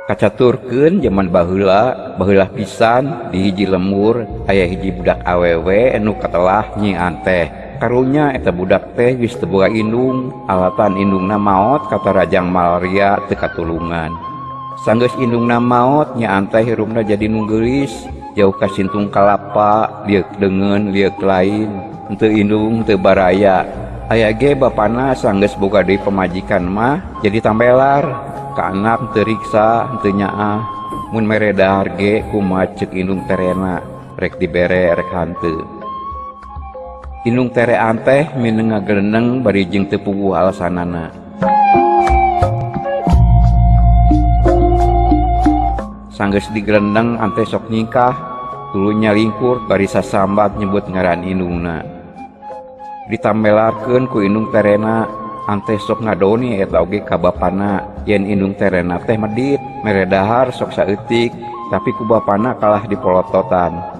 Kacaturkeun zaman baheula pisan di hiji lemur aya hiji budak awewe anu katelah nyi anteh. Karunya eta budak teh geus teu boga indung, alatan indungna maot kata Rajang Malaria teu katulungan. Sanggeus indungna maot nya anteh hirupna jadi nu geulis, jauh ka sintung kalapa, liek deungeun liek lain, henteu indung teu baraya. Aya ge bapana sanggeus boga deui pamajikan mah jadi tambelar, ka anak teu riksa henteu nyaah. Mun mere dahar ge kumaha ceuk indung terena, rek dibere rek hanteu. Indung tere anteh mineng ngageleneng bari jeung teu puguh alasanana. Sanggeus digelendeng anteh sok nyingkah, tuluy nyalingkur bari sasambat nyebut ngaran indungna. Ditambelarkeun ku indung terena, anteh sok ngadoni eta oge ka bapana yen indung terena teh medit, mere dahar sok saeutik, tapi ku bapana kalah dipolototan.